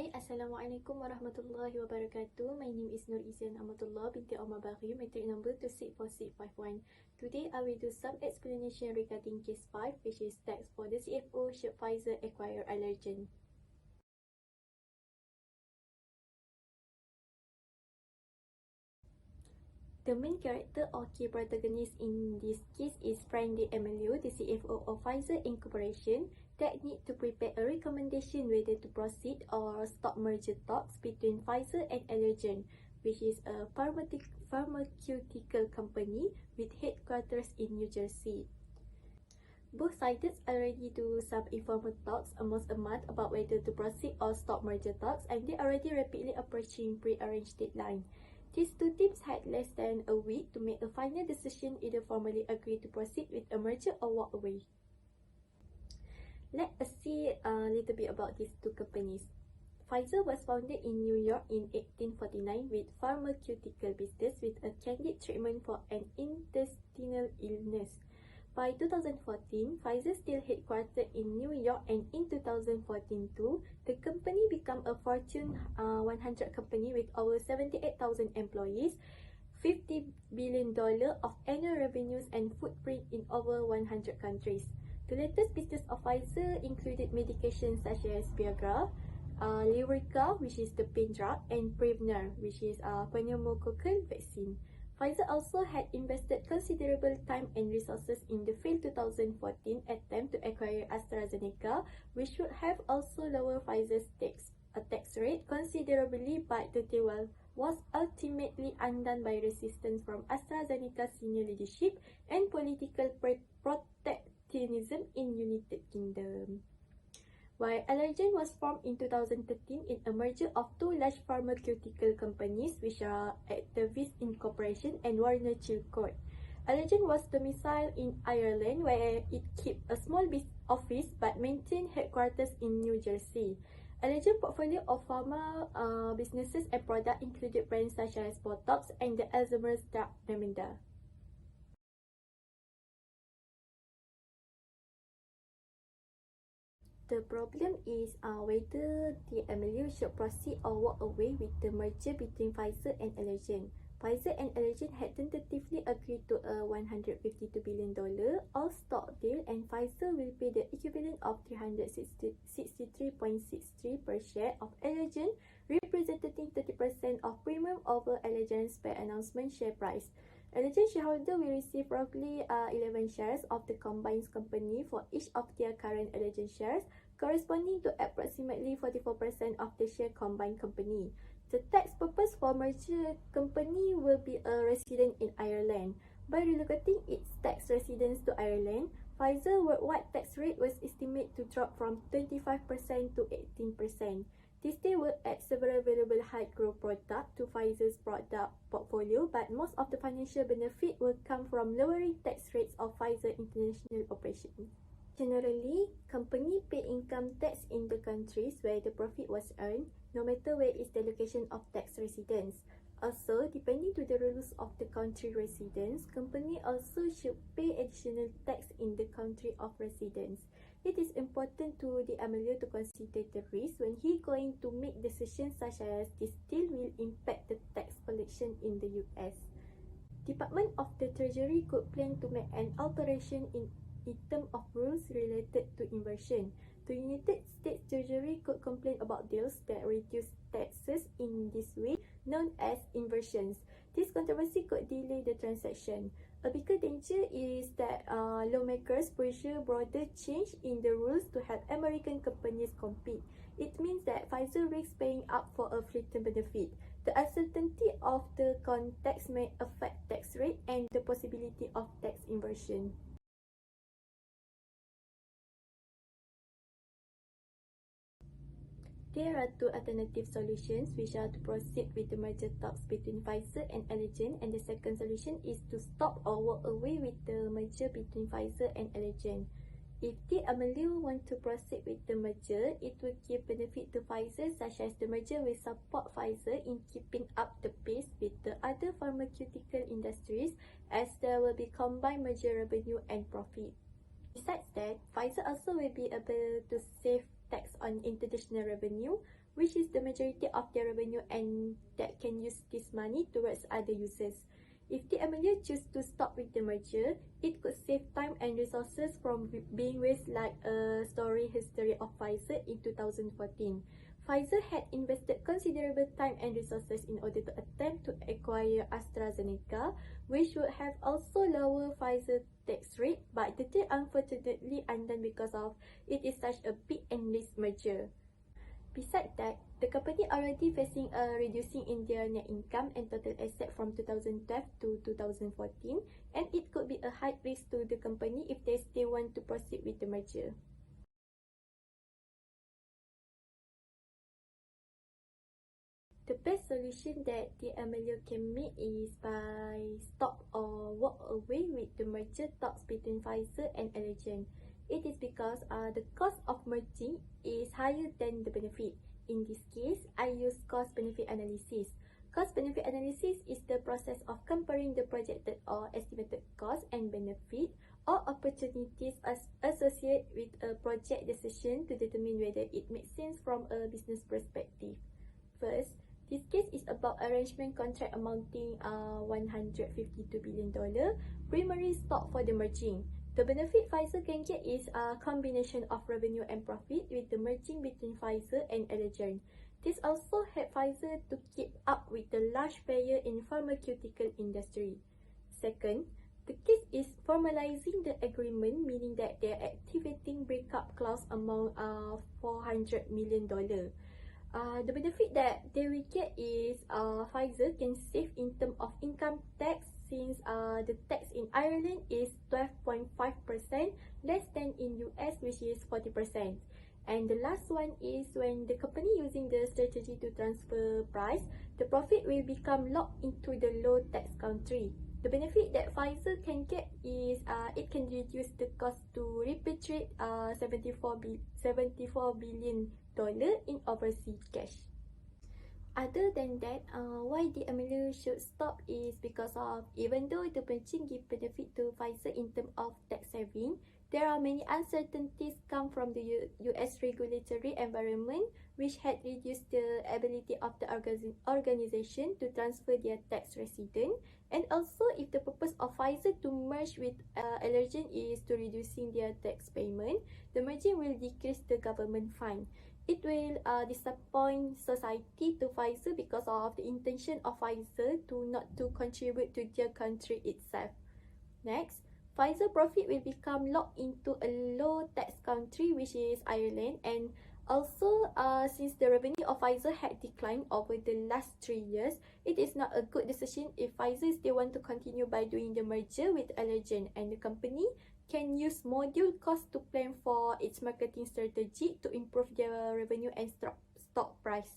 Hai, Assalamualaikum warahmatullahi wabarakatuh. My name is Nur Izian Amatullah binti Omar Baghi, metric number 264651. Today I will do some explanation regarding case 5, which is tax for the CFO should Pfizer acquire Allergen. The main character or key protagonist in this case is Frank D'Amelio, the CFO of Pfizer Incorporation, that need to prepare a recommendation whether to proceed or stop merger talks between Pfizer and Allergen, which is a pharmaceutical company with headquarters in New Jersey. Both sides are ready to some informal talks almost a month about whether to proceed or stop merger talks, and they are already rapidly approaching pre-arranged deadline. These two teams had less than a week to make a final decision, either formally agree to proceed with a merger or walk away. Let us see a little bit about these two companies. Pfizer was founded in New York in 1849 with pharmaceutical business with a candid treatment for an intestinal illness. By 2014, Pfizer still headquartered in New York, and in 2014 too, the company became a Fortune 100 company with over 78,000 employees, $50 billion of annual revenues, and footprint in over 100 countries. The latest business of Pfizer included medications such as Viagra, Lyrica, which is the pain drug, and Prevnar, which is a pneumococcal vaccine. Pfizer also had invested considerable time and resources in the failed 2014 attempt to acquire AstraZeneca, which would have also lowered Pfizer's tax rate considerably, but the deal was ultimately undone by resistance from AstraZeneca's senior leadership and political protectionism in United Kingdom. While Allergen was formed in 2013 in a merger of two large pharmaceutical companies, which are Actavis Incorporation and Warner Chilcott. Allergen was domiciled in Ireland, where it kept a small office but maintained headquarters in New Jersey. Allergen portfolio of pharma businesses and products included brands such as Botox and the Alzheimer's drug Namenda. The problem is whether D'Amelio should proceed or walk away with the merger between Pfizer and Allergen. Pfizer and Allergen had tentatively agreed to a $152 billion all-stock deal, and Pfizer will pay the equivalent of $363.63 per share of Allergen, representing 30% of premium over Allergen's per-announcement share price. Allergen shareholders will receive roughly 11 shares of the combined company for each of their current Allergen shares, corresponding to approximately 44% of the share combined company. The tax purpose for merger company will be a resident in Ireland. By relocating its tax residence to Ireland, Pfizer worldwide tax rate was estimated to drop from 25% to 18%. This deal will add several valuable high-growth products to Pfizer's product portfolio, but most of the financial benefit will come from lowering tax rates of Pfizer international operations. Generally, companies pay income tax in the countries where the profit was earned, no matter where is the location of tax residence. Also, depending to the rules of the country residence, company also should pay additional tax in the country of residence. It is important to D'Amelio to consider the risk when he going to make decisions such as this deal will impact the tax collection in the US. Department of the Treasury could plan to make an alteration in terms of rules related to inversion. The United States Treasury could complain about deals that reduce taxes in this way, known as inversions. This controversy could delay the transaction. A bigger danger is that lawmakers pursue broader change in the rules to help American companies compete. It means that Pfizer risks paying up for a fleeting benefit. The uncertainty of the context may affect tax rate and the possibility of tax inversion. There are two alternative solutions, which are to proceed with the merger talks between Pfizer and Allergen, and the second solution is to stop or walk away with the merger between Pfizer and Allergen. If D'Amelio want to proceed with the merger, it will give benefit to Pfizer, such as the merger will support Pfizer in keeping up the pace with the other pharmaceutical industries, as there will be combined merger revenue and profit. Besides that, Pfizer also will be able to save tax on international revenue. which is the majority of their revenue, and that can use this money towards other uses. If the MLU choose to stop with the merger, it could save time and resources from being wasted, like a story history of Pfizer in 2014. Pfizer had invested considerable time and resources in order to attempt to acquire AstraZeneca, which would have also lowered Pfizer's tax rate, but the deal unfortunately undone because of it is such a big and risk merger. Besides that, the company already facing a reducing in their net income and total asset from 2012 to 2014, and it could be a high risk to the company if they still want to proceed with the merger. The best solution that the MLU can make is by stop or walk away with the merger talks between Pfizer and Allergen. It is because the cost of merging is higher than the benefit. In this case, I use cost-benefit analysis. Cost-benefit analysis is the process of comparing the projected or estimated cost and benefit or opportunities associated with a project decision to determine whether it makes sense from a business perspective. First, this case is about arrangement contract amounting $152 billion primary stock for the merging. The benefit Pfizer can get is a combination of revenue and profit with the merging between Pfizer and Allergen. This also helped Pfizer to keep up with the large player in pharmaceutical industry. Second, the case is formalizing the agreement, meaning that they are activating breakup clause amount $400 million. The benefit that they will get is Pfizer can save in terms of income tax, since the tax in Ireland is 12.5%, less than in US, which is 40%. And the last one is when the company using the strategy to transfer price, the profit will become locked into the low tax country. The benefit that Pfizer can get is it can reduce the cost to repatriate $74 billion in overseas cash. Other than that, why the MLU should stop is because of, even though the merging give benefit to Pfizer in terms of tax saving, there are many uncertainties come from the US regulatory environment, which had reduced the ability of the organization to transfer their tax resident. And also, if the purpose of Pfizer to merge with Allergen is to reducing their tax payment, the merging will decrease the government fine. It will disappoint society to Pfizer because of the intention of Pfizer to not to contribute to their country itself. Next, Pfizer profit will become locked into a low tax country, which is Ireland, and also since the revenue of Pfizer had declined over the last 3 years, it is not a good decision if Pfizer still want to continue by doing the merger with Allergen, and the company can use module cost to plan for its marketing strategy to improve their revenue and stock price.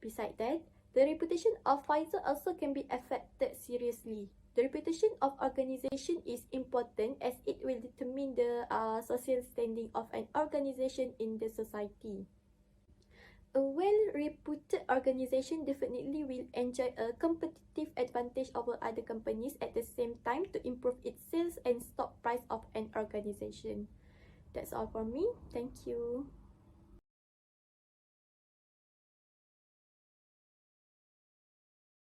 Besides that, the reputation of Pfizer also can be affected seriously. The reputation of organization is important as it will determine the social standing of an organization in the society. A well-reputed organization definitely will enjoy a competitive advantage over other companies at the same time to improve its sales and stock price of an organization. That's all from me. Thank you.